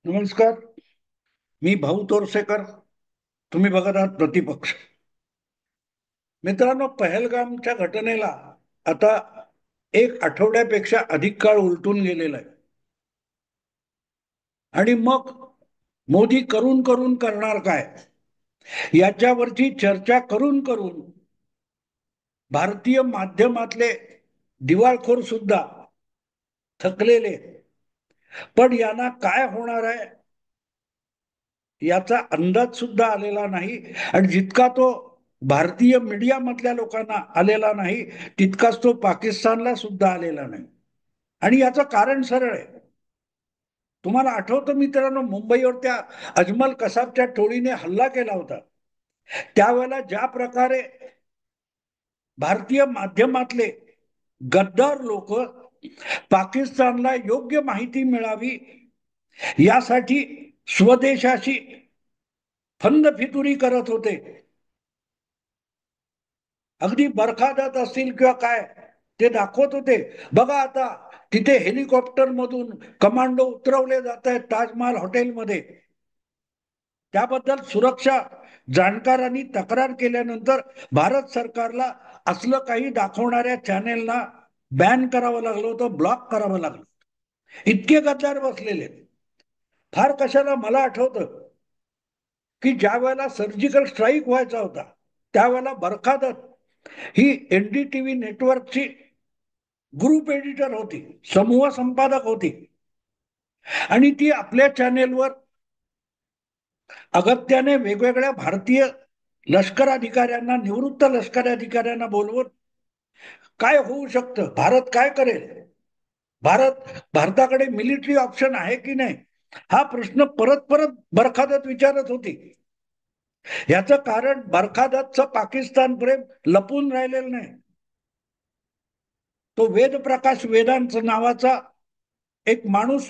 नमस्कार. मी भाऊ तोरसेकर. तुम्ही बघत आहात प्रतिपक्ष. मित्रांनो, पहलगामच्या घटनेला आता एक आठवड्यापेक्षा अधिक काळ उलटून गेलेला आहे. आणि मग मोदी करून करून करणार काय याच्यावरची चर्चा करून करून भारतीय माध्यमातले दिवाळखोर सुद्धा थकलेले. पण यांना काय होणार आहे याचा अंदाज सुद्धा आलेला नाही. आणि जितका तो भारतीय मीडिया मधल्या लोकांना आलेला नाही, तितकाच तो पाकिस्तानला सुद्धा आलेला नाही. आणि याचं कारण सरळ आहे. तुम्हाला आठवतं मित्रांनो, मुंबईवर त्या अजमल कसाबच्या टोळीने हल्ला केला होता. त्यावेळेला ज्या प्रकारे भारतीय माध्यमातले गद्दार लोक पाकिस्तानला योग्य माहिती मिळावी यासाठी स्वदेशाशी फंदफितुरी करत होते. अगदी बरखादात असतील किंवा काय, ते दाखवत होते. बघा आता तिथे हेलिकॉप्टर मधून कमांडो उतरवले जात आहेत ताजमहाल हॉटेलमध्ये. त्याबद्दल सुरक्षा जाणकारांनी तक्रार केल्यानंतर भारत सरकारला असलं काही दाखवणाऱ्या चॅनेलना बॅन करावं लागलं होतं, ब्लॉक करावं लागलं. इतके गद्दार बसलेले. फार कशाला मला आठवतं की ज्या वेळेला सर्जिकल स्ट्राईक व्हायचा होता त्यावेळेला बरखादत ही एनडीटीव्ही नेटवर्कची ग्रुप एडिटर होती, समूह संपादक होती. आणि ती आपल्या चॅनेलवर अगत्याने वेगवेगळ्या भारतीय लष्कर अधिकाऱ्यांना, निवृत्त लष्कर अधिकाऱ्यांना बोलवून काय होऊ शकतं, भारत काय करेल, भारताकडे मिलिटरी ऑप्शन आहे की नाही, हा प्रश्न परत परत बरखादत विचारत होती. याचं कारण बरखादतचं पाकिस्तान प्रेम लपून राहिलेलं नाही. तो वेदप्रकाश वेदांत नावाचा एक माणूस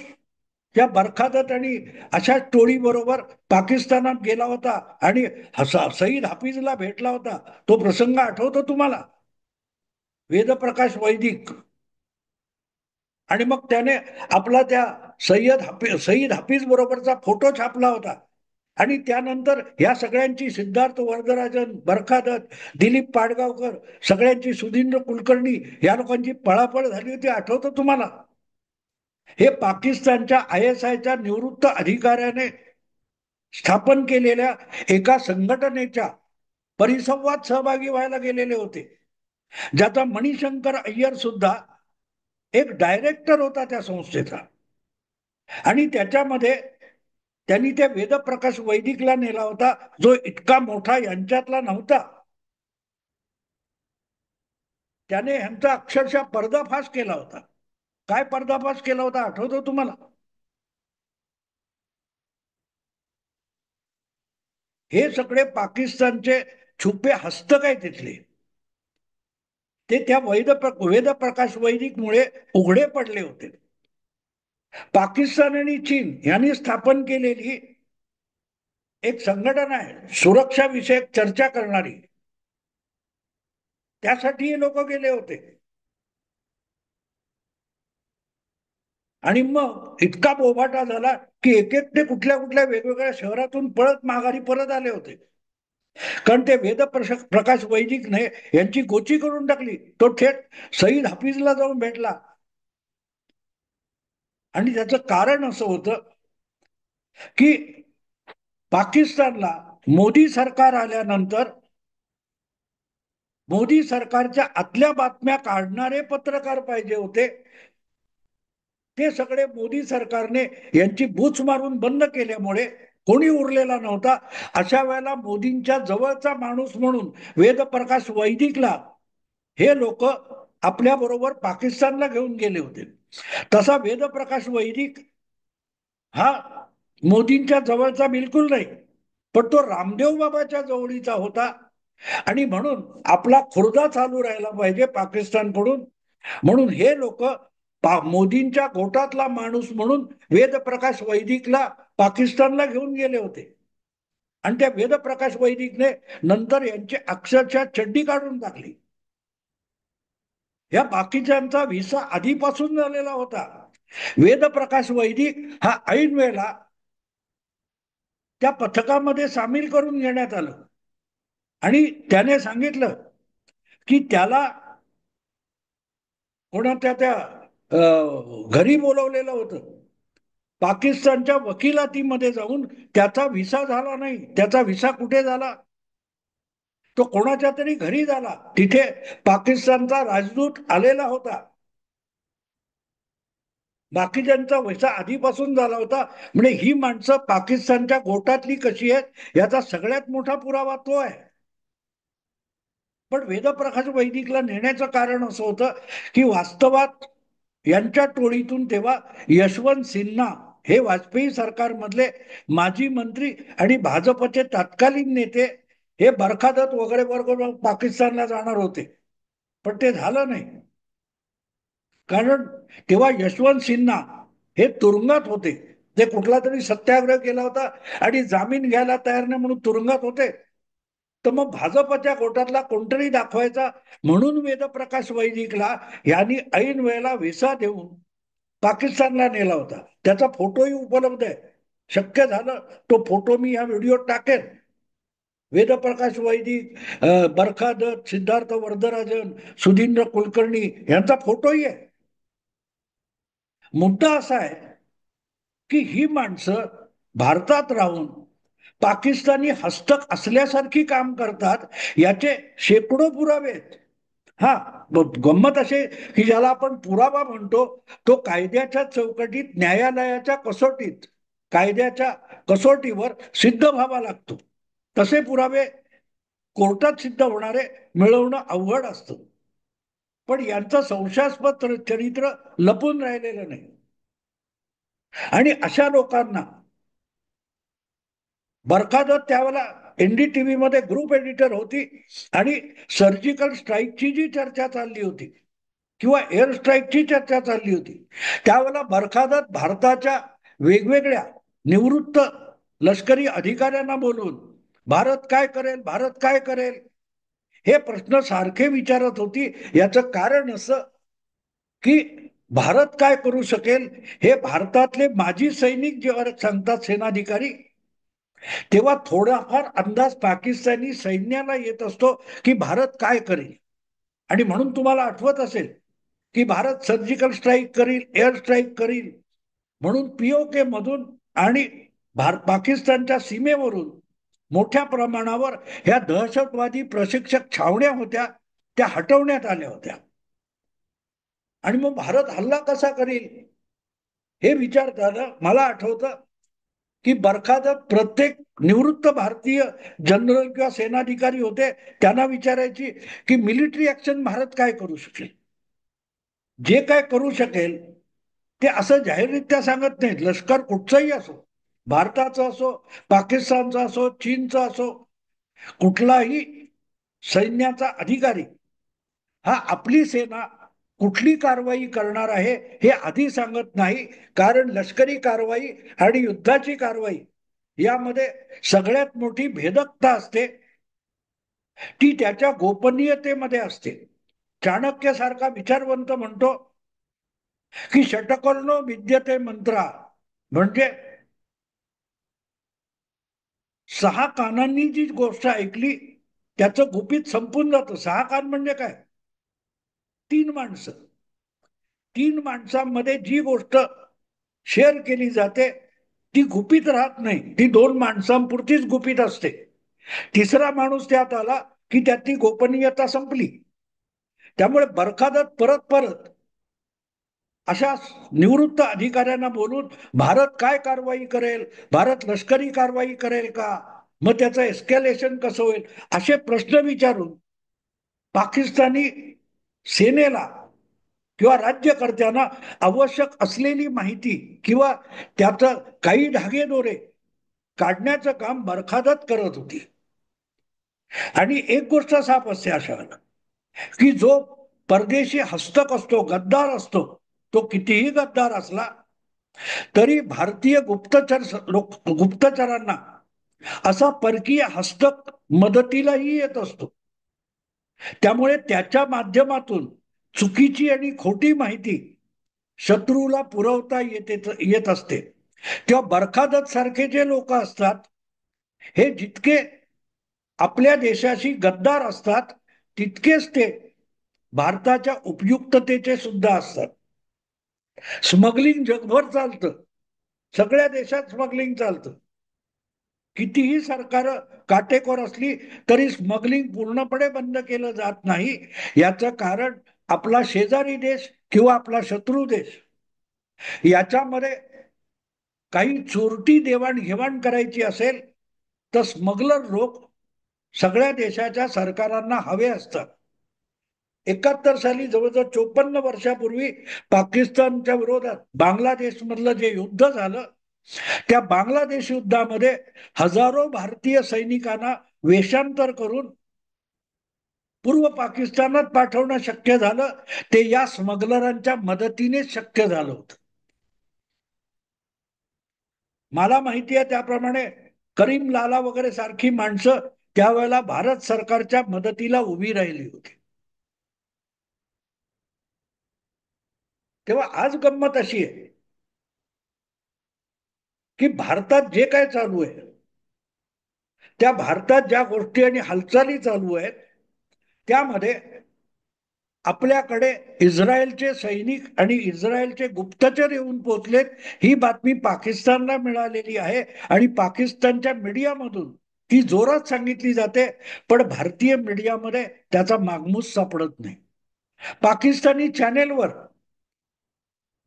त्या बरखादत आणि अशा टोळी बरोबर पाकिस्तानात गेला होता आणि सईद हाफिजला भेटला होता. तो प्रसंग आठवतो तुम्हाला? वेदप्रकाश वैदिक. आणि मग त्याने आपला त्या सईद हाफिज बरोबरचा फोटो छापला होता. आणि त्यानंतर या सगळ्यांची, सिद्धार्थ वरदराजन, बरखादत, दिलीप पाडगावकर, सगळ्यांची, सुधींद्र कुलकर्णी, या लोकांची पळापळ झाली होती. आठवतं तुम्हाला? हे पाकिस्तानच्या ISIच्या निवृत्त अधिकाऱ्याने स्थापन केलेल्या एका संघटनेच्या परिसंवाद सहभागी व्हायला गेलेले होते, ज्याचा मणिशंकर अय्यर सुद्धा एक डायरेक्टर होता त्या संस्थेचा. आणि त्याच्यामध्ये त्यांनी त्या वेदप्रकाश वैदिकला नेला होता, जो इतका मोठा यांच्यातला नव्हता. त्याने ह्यांचा अक्षरशः पर्दाफाश केला होता. काय पर्दाफाश केला होता आठवतो तुम्हाला? हे सगळे पाकिस्तानचे छुपे हस्तक आहे तिथले. ते त्या वेदप्रकाश वैदिकमुळे उघडे पडले होते. पाकिस्तान आणि चीन यांनी स्थापन केलेली एक संघटना आहे सुरक्षा विषयक चर्चा करणारी. त्यासाठी हे लोक गेले होते. आणि मग इतका बोभाटा झाला की एक एक ते कुठल्या कुठल्या वेगवेगळ्या शहरातून पळत माघारी परत आले होते. कारण ते प्रकाश वैदिकने यांची गोची करून टाकली. तो थेट सईद हाफिजला जाऊन भेटला. आणि त्याचं कारण असं होतं की पाकिस्तानला मोदी सरकार आल्यानंतर मोदी सरकारच्या आतल्या बातम्या काढणारे पत्रकार पाहिजे होते. ते सगळे मोदी सरकारने यांची बूच मारून बंद केल्यामुळे कोणी उरलेला नव्हता. अशा वेळेला मोदींच्या जवळचा माणूस म्हणून वेदप्रकाश वैदिकला हे लोक आपल्या बरोबर पाकिस्तानला घेऊन गेले होते. तसा वेदप्रकाश वैदिक हा मोदींच्या जवळचा बिलकुल नाही, पण तो रामदेव बाबाच्या जवळीचा होता. आणि म्हणून आपला खुर्दा चालू राहायला पाहिजे पाकिस्तानकडून, म्हणून हे लोक मोदींच्या गोटातला माणूस म्हणून वेदप्रकाश वैदिकला पाकिस्तानला घेऊन गेले होते. आणि त्या वेदप्रकाश वैदिकने नंतर यांची अक्षरशः चड्डी काढून टाकली. या बाकीच्यांचा व्हिसा आधीपासून झालेला होता. वेदप्रकाश वैदिक हा ऐन वेळेला त्या पथकामध्ये सामील करून घेण्यात आलं आणि त्याने सांगितलं की त्याला कोणाच्या त्या घरी बोलवलेलं होतं. पाकिस्तानच्या वकिलातीमध्ये जाऊन त्याचा व्हिसा झाला नाही. त्याचा व्हिसा कुठे झाला? तो कोणाच्या तरी घरी झाला. तिथे पाकिस्तानचा राजदूत आलेला होता. बाकीच्यांचा व्हिसा आधीपासून झाला होता. म्हणजे ही माणसं पाकिस्तानच्या गोटातली कशी आहेत याचा सगळ्यात मोठा पुरावा तो आहे. पण वेदप्रकाश वैदिकला नेण्याचं कारण असं होतं की वास्तवात यांच्या टोळीतून तेव्हा यशवंत सिन्हा हे वाजपेयी सरकारमधले माजी मंत्री आणि भाजपचे तत्कालीन नेते हे बरखादत वगैरे बरोबर पाकिस्तानला जाणार होते. पण ते झालं नाही. कारण तेव्हा यशवंत सिन्हा हे तुरुंगात होते. ते कुठला तरी सत्याग्रह केला होता आणि जामीन घ्यायला तयार नाही म्हणून तुरुंगात होते. तर मग भाजपच्या गोटातला कोणतरी दाखवायचा म्हणून वेदप्रकाश वैदिकला यांनी ऐन वेळेला व्हिसा देऊन पाकिस्तानला नेला होता. त्याचा फोटोही उपलब्ध आहे. शक्य झालं तो फोटो मी या व्हिडिओत टाकेन. वेदप्रकाश वैदिक, बरखादत, सिद्धार्थ वर्धराजन, सुधींद्र कुलकर्णी यांचा फोटोही आहे. मुद्दा असा आहे की ही माणसं भारतात राहून पाकिस्तानी हस्तक असल्यासारखी काम करतात याचे शेकडो पुरावे आहेत. हा, गंमत असे की ज्याला आपण पुरावा म्हणतो तो कायद्याच्या चौकटीत, न्यायालयाच्या कसोटीत, कायद्याच्या कसोटीवर सिद्ध व्हावा लागतो. तसे पुरावे कोर्टात सिद्ध होणारे मिळवणं अवघड असतं. पण यांचं संशयास्पद चरित्र लपून राहिलेलं नाही. आणि अशा लोकांना बरखादत त्यावेळेला एनडीटीव्ही मध्ये ग्रुप एडिटर होती आणि सर्जिकल स्ट्राईकची जी चर्चा चालली होती किंवा एअर स्ट्राईकची चर्चा चालली होती त्यावेळेला बरखादत भारताच्या वेगवेगळ्या निवृत्त लष्करी अधिकाऱ्यांना बोलून भारत काय करेल, भारत काय करेल हे प्रश्न सारखे विचारत होती. याचं कारण असं की भारत काय करू शकेल हे भारतातले माजी सैनिक जेव्हा सांगतात, सेनाधिकारी, तेव्हा थोडाफार अंदाज पाकिस्तानी सैन्याला येत असतो की भारत काय करेल. आणि म्हणून तुम्हाला आठवत असेल की भारत सर्जिकल स्ट्राईक करील, एअर स्ट्राईक करील म्हणून पीओके मधून आणि पाकिस्तानच्या सीमेवरून मोठ्या प्रमाणावर ह्या दहशतवादी प्रशिक्षक छावण्या होत्या त्या हटवण्यात आल्या होत्या. आणि मग भारत हल्ला कसा करील हे विचारताना मला आठवतं की बरखादत प्रत्येक निवृत्त भारतीय जनरल किंवा सेनाधिकारी होते त्यांना विचारायची की मिलिटरी ऍक्शन भारत काय करू शकेल. जे काय करू शकेल ते असं जाहीररित्या सांगत नाहीत. लष्कर कुठचंही असो, भारताचं असो, पाकिस्तानचं असो, चीनचं असो, कुठलाही सैन्याचा अधिकारी हा आपली सेना कुठली कारवाई करणार आहे हे आधी सांगत नाही. कारण लष्करी कारवाई आणि युद्धाची कारवाई यामध्ये सगळ्यात मोठी भेदकता असते ती त्याच्या गोपनीयतेमध्ये असते. चाणक्य सारखा विचारवंत म्हणतो की षटकर्णो विद्यते मंत्रा, म्हणजे 6 कानांनी जी गोष्ट ऐकली त्याचं गुपित संपून जातं. 6 कान म्हणजे काय? 3 माणसं. 3 माणसांमध्ये जी गोष्ट शेअर केली जाते ती गुपित राहत नाही. ती 2 माणसांपुरतीच गुपित असते. तिसरा माणूस त्यात आला की त्यातली गोपनीयता संपली. त्यामुळे बरखादत परत परत अशा निवृत्त अधिकाऱ्यांना बोलून भारत काय कारवाई करेल, भारत लष्करी कारवाई करेल का, मग त्याचं एस्केलेशन कसं होईल असे प्रश्न विचारून पाकिस्तानी सेनेला किंवा राज्यकर्त्यांना आवश्यक असलेली माहिती किंवा त्याचं काही धागेदोरे काढण्याचं काम बरखादत करत होती. आणि एक गोष्ट साफ असते अशा की जो परदेशी हस्तक असतो, गद्दार असतो, तो कितीही गद्दार असला तरी भारतीय गुप्तचरांना असा परकीय हस्तक मदतीलाही येत असतो. त्यामुळे त्याच्या माध्यमातून चुकीची आणि खोटी माहिती शत्रूला पुरवता येत असते. तेव्हा बरखादत सारखे जे लोक असतात हे जितके आपल्या देशाशी गद्दार असतात तितकेच ते भारताच्या उपयुक्ततेचे सुद्धा असतात. स्मगलिंग जगभर चालतं, सगळ्या देशात स्मगलिंग चालतं. कितीही सरकार काटेकोर असली तरी स्मगलिंग पूर्णपणे बंद केलं जात नाही. याचं कारण आपला शेजारी देश किंवा आपला शत्रू देश याच्यामध्ये काही चोरटी देवाणघेवाण करायची असेल तर स्मगलर लोक सगळ्या देशाच्या सरकारांना हवे असतात. 71 साली जवळजवळ 54 वर्षापूर्वी पाकिस्तानच्या विरोधात बांगलादेश मधलं जे युद्ध झालं, त्या बांगलादेश युद्धामध्ये हजारो भारतीय सैनिकांना वेषांतर करून पूर्व पाकिस्तानात पाठवणं शक्य झालं, ते या स्मगलरांच्या मदतीनेच शक्य झालं होतं. मला माहिती आहे त्याप्रमाणे करीम लाला वगैरे सारखी माणसं त्यावेळेला भारत सरकारच्या मदतीला उभी राहिली होती. तेव्हा आज गंमत अशी आहे की भारतात जे काय चालू आहे, त्या भारतात ज्या गोष्टी आणि हालचाली चालू आहेत त्यामध्ये आपल्याकडे इस्रायलचे सैनिक आणि इस्रायलचे गुप्तचर येऊन पोहोचलेत, ही बातमी पाकिस्तानला मिळालेली आहे आणि पाकिस्तानच्या मीडियामधून ती जोरात सांगितली जाते, पण भारतीय मीडियामध्ये त्याचा मागमूस सापडत नाही. पाकिस्तानी चॅनेलवर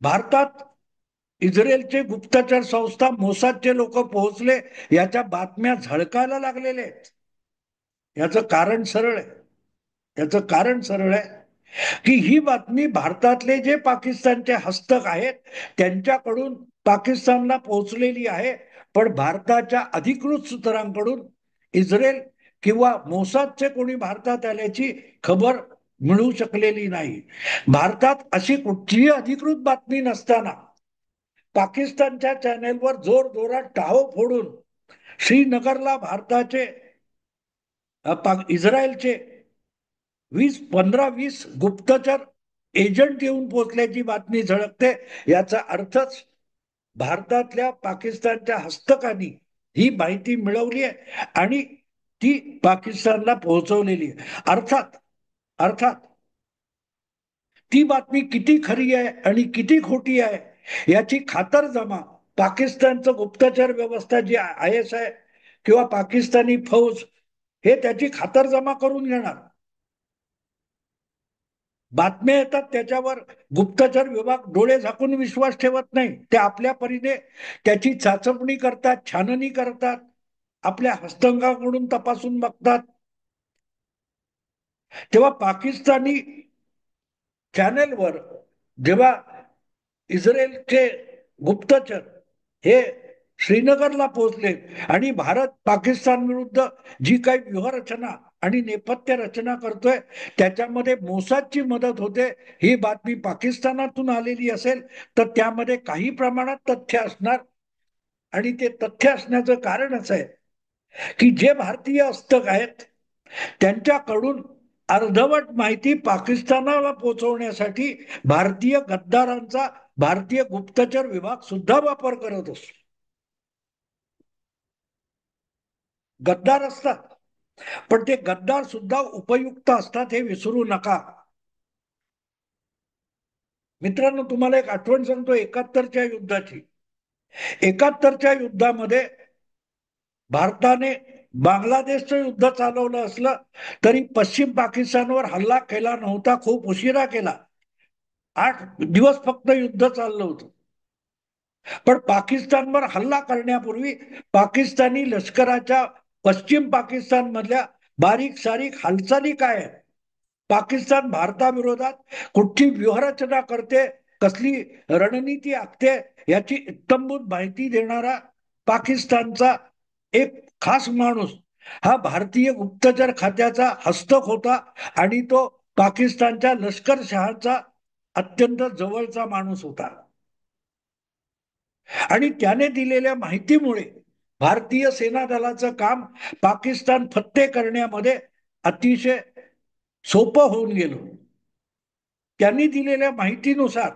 भारतात इस्रायलचे गुप्तचर संस्था मोसादचे लोक पोहोचले याच्या बातम्या झळकायला लागलेल्या आहेत. याचं कारण सरळ आहे. याचं कारण सरळ आहे की ही बातमी भारतातले जे पाकिस्तानचे हस्तक आहेत त्यांच्याकडून पाकिस्तानला पोहोचलेली आहे, पण भारताच्या अधिकृत सूत्रांकडून इस्रायल किंवा मोसादचे कोणी भारतात आल्याची खबर मिळू शकलेली नाही. भारतात अशी कुठलीही अधिकृत बातमी नसताना पाकिस्तानच्या चॅनेलवर जोर जोरात टाहो फोडून श्रीनगरला भारताचे इस्रायलचे 15-20 गुप्तचर एजंट येऊन पोहोचल्याची बातमी झळकते. याचा अर्थच भारतातल्या पाकिस्तानच्या हस्तकांनी ही माहिती मिळवली आहे आणि ती पाकिस्तानला पोहोचवलेली आहे. अर्थात अर्थात ती बातमी किती खरी आहे आणि किती खोटी आहे याची खातरजमा पाकिस्तानचं गुप्तचर व्यवस्था जी ISI किंवा पाकिस्तानी फौज हे त्याची खातरजमा करून घेणार. बातम्या येतात त्याच्यावर गुप्तचर विभाग डोळे झाकून विश्वास ठेवत नाही, ते आपल्या परीने त्याची चाचपणी करतात, छाननी करतात, आपल्या हस्तंगाकडून तपासून बघतात. तेव्हा पाकिस्तानी चॅनेलवर जेव्हा इस्रायलचे गुप्तचर हे श्रीनगरला पोहोचले आणि भारत पाकिस्तान विरुद्ध जी काही व्यूहरचना आणि नेपथ्य रचना करतोय त्याच्यामध्ये मोसादची मदत होते, ही बातमी पाकिस्तानातून आलेली असेल तर त्यामध्ये काही प्रमाणात तथ्य असणार. आणि ते तथ्य असण्याचं कारण असं आहे की जे भारतीय हस्तक आहेत त्यांच्याकडून अर्धवट माहिती पाकिस्तानाला पोहोचवण्यासाठी भारतीय गद्दारांचा भारतीय गुप्तचर विभाग सुद्धा वापर करत असतो. गद्दार असतात, पण ते गद्दार सुद्धा उपयुक्त असतात हे विसरू नका. मित्रांनो, तुम्हाला एक आठवण सांगतो 71च्या युद्धाची. 71च्या युद्धामध्ये भारताने बांगलादेशचं युद्ध चालवलं असलं तरी पश्चिम पाकिस्तानवर हल्ला केला नव्हता, खूप उशिरा केला. 8 दिवस फक्त युद्ध चाललं होतं. पण पाकिस्तानवर हल्ला करण्यापूर्वी पाकिस्तानी लष्कराच्या पश्चिम पाकिस्तान मधल्या बारीक सारीक हालचाली काय आहेत, पाकिस्तान भारताविरोधात कुठची व्यूहरचना करते, कसली रणनीती आखते, याची इत्तंभूत माहिती देणारा पाकिस्तानचा एक खास माणूस हा भारतीय गुप्तचर खात्याचा हस्तक होता आणि तो पाकिस्तानच्या लष्करशहाचा अत्यंत जवळचा माणूस होता. आणि त्याने दिलेल्या माहितीमुळे भारतीय सेना दलाचं काम पाकिस्तान फत्ते करण्यामध्ये अतिशय सोपं होऊन गेलं. त्यांनी दिलेल्या माहितीनुसार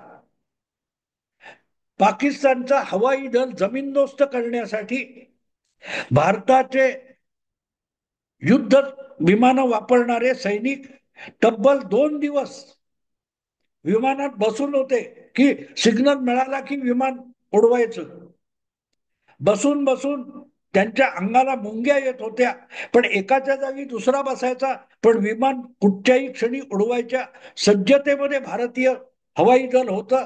पाकिस्तानचा हवाई दल जमीनदोस्त करण्यासाठी भारताचे युद्ध विमानं वापरणारे सैनिक तब्बल 2 दिवस विमानात बसून होते, की सिग्नल मिळाला की विमान उडवायचं. बसून बसून त्यांच्या अंगाला मुंग्या येत होत्या, पण एकाच्या जागी दुसरा बसायचा, पण विमान कुठच्याही क्षणी उडवायच्या सज्जतेमध्ये भारतीय हवाई दल होतं.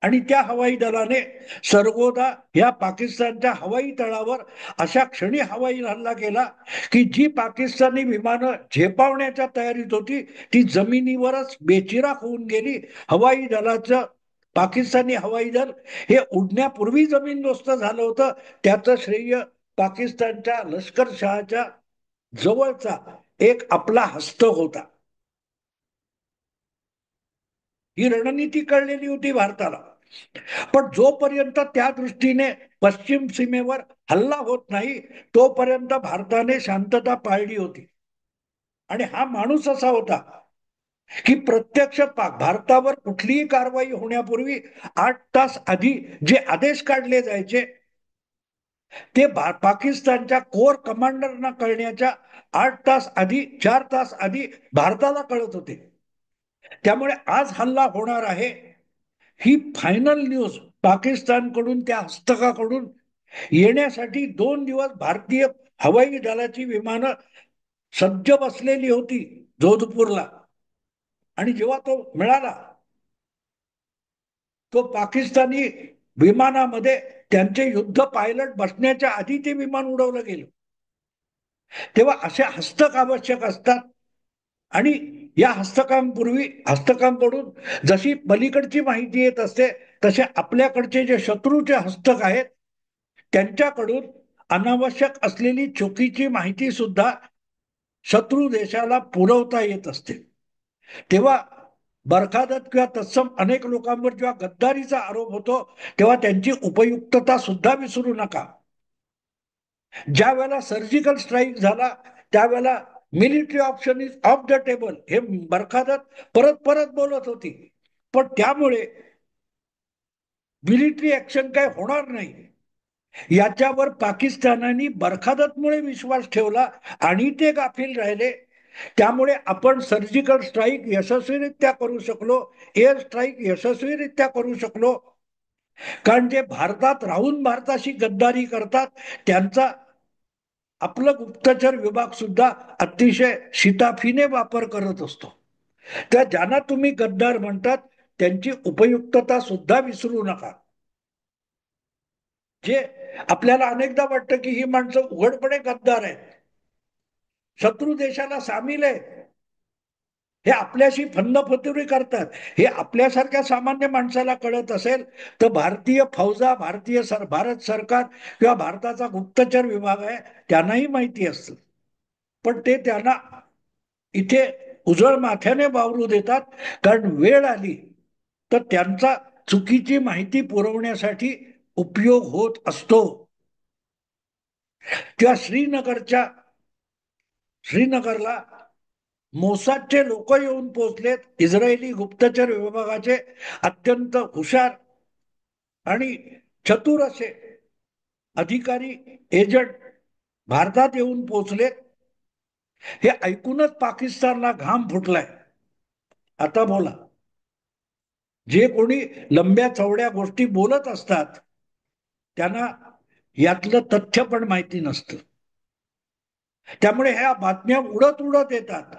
आणि त्या हवाई दलाने सर्वदा या पाकिस्तानच्या हवाई तळावर अशा क्षणी हवाई हल्ला केला की जी पाकिस्तानी विमानं झेपावण्याच्या तयारीत होती ती जमिनीवरच बेचिराख होऊन गेली. हवाई दलाचं पाकिस्तानी हवाई दल हे उडण्यापूर्वी जमीनदोस्त झालं होतं. त्याचं श्रेय पाकिस्तानच्या लष्करशहाच्या जवळचा एक आपला हस्तक होता. ही रणनीती कळलेली होती भारताला. पण जोपर्यंत त्या दृष्टीने पश्चिम सीमेवर हल्ला होत नाही तोपर्यंत भारताने शांतता पाळली होती. आणि हा माणूस असा होता की प्रत्यक्ष भारतावर कुठलीही कारवाई होण्यापूर्वी 8 तास आधी जे आदेश काढले जायचे ते पाकिस्तानच्या कोर कमांडरना कळण्याच्या 8 तास आधी, 4 तास आधी भारताला कळत होते. त्यामुळे आज हल्ला होणार आहे ही फायनल न्यूज पाकिस्तानकडून, त्या हस्तकाकडून येण्यासाठी 2 दिवस भारतीय हवाई दलाची विमानं सज्ज बसलेली होती जोधपूरला. आणि जेव्हा तो मिळाला तो पाकिस्तानी विमानामध्ये त्यांचे युद्ध पायलट बसण्याच्या आधी ते विमान उडवलं गेलं. तेव्हा असे हस्तक आवश्यक असतात. आणि या हस्तकांकडून जशी पलीकडची माहिती येत असते तसे आपल्याकडचे जे शत्रूचे हस्तक आहेत त्यांच्याकडून अनावश्यक असलेली चुकीची माहिती सुद्धा शत्रू देशाला पुरवता येत असते. तेव्हा बरखादत किंवा तत्सम अनेक लोकांवर जेव्हा गद्दारीचा आरोप होतो तेव्हा त्यांची उपयुक्तता सुद्धा विसरू नका. ज्या वेळेला सर्जिकल स्ट्राईक झाला त्यावेळेला military option is of the table हे बरखादत परत परत बोलत होती. पण त्यामुळे मिलिटरी ऍक्शन काय होणार नाही याच्यावर पाकिस्तानाने बरखादतमुळे विश्वास ठेवला आणि ते गाफील राहिले. त्यामुळे आपण सर्जिकल स्ट्राईक यशस्वीरित्या करू शकलो, एअर स्ट्राईक यशस्वीरित्या करू शकलो. कारण जे भारतात राहून भारताशी गद्दारी करतात त्यांचा आपलं गुप्तचर विभाग सुद्धा अतिशय शिताफीने वापर करत असतो. त्या ज्यांना तुम्ही गद्दार म्हणतात त्यांची उपयुक्तता सुद्धा विसरू नका. जे आपल्याला अनेकदा वाटतं की ही माणसं उघडपणे गद्दार आहेत, शत्रू देशाला सामील आहे, हे आपल्याशी फंदफतुरी करतात, हे आपल्यासारख्या सामान्य माणसाला कळत असेल तर भारतीय फौजा, भारत सरकार किंवा भारताचा गुप्तचर विभाग आहे त्यांनाही माहिती असतं. पण ते त्यांना इथे उजळ माथ्याने वावरू देतात. कारण वेळ आली तर त्यांचा चुकीची माहिती पुरवण्यासाठी उपयोग होत असतो. किंवा श्रीनगरला मोसादचे लोक येऊन पोहोचलेत. इस्रायली गुप्तचर विभागाचे अत्यंत हुशार आणि चतुर असे अधिकारी, एजंट भारतात येऊन पोहोचलेत. हे ऐकूनच पाकिस्तानला घाम फुटलाय. आता बोला, जे कोणी लंब्या चवड्या गोष्टी बोलत असतात त्यांना यातलं तथ्य पण माहिती नसतं. त्यामुळे ह्या बातम्या उडत उडत येतात,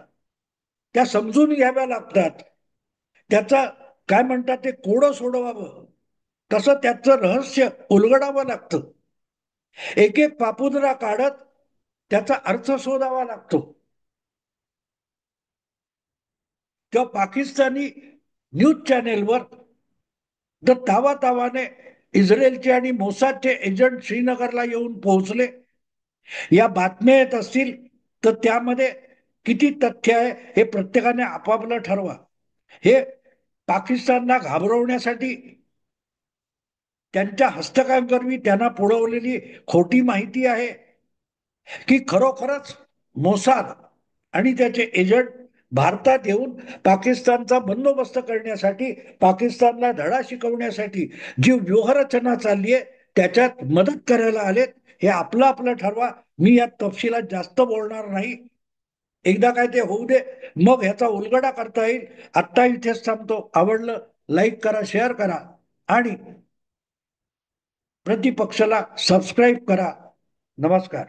त्या समजून घ्याव्या लागतात. त्याचा काय म्हणतात ते कोडं सोडवावं, तसं त्याचं रहस्य उलगडावं लागतं. एक एक पापुद्रा काढत त्याचा अर्थ शोधावा लागतो. तेव्हा पाकिस्तानी न्यूज चॅनेलवर तर तावातावाने इस्रायलचे आणि मोसादचे एजंट श्रीनगरला येऊन पोहोचले या बातम्या येत असतील तर त्यामध्ये किती तथ्य आहे हे प्रत्येकाने आपापलं ठरवा. हे पाकिस्तानला घाबरवण्यासाठी त्यांच्या हस्तकांकरवी त्यांना पुरवलेली खोटी माहिती आहे की खरोखरच मोसाद आणि त्याचे एजंट भारतात येऊन पाकिस्तानचा बंदोबस्त करण्यासाठी, पाकिस्तानला धडा शिकवण्यासाठी जी व्यूहरचना चालली आहे त्याच्यात मदत करायला आलेत, हे आपलं आपलं ठरवा. मी या तपशिलात जास्त बोलणार नाही. एकदा काय ते होऊ दे, मग ह्याचा उलगडा करता येईल. आत्ता इथेच थांबतो. आवडलं लाईक करा, शेअर करा आणि प्रतिपक्षाला सबस्क्राईब करा. नमस्कार.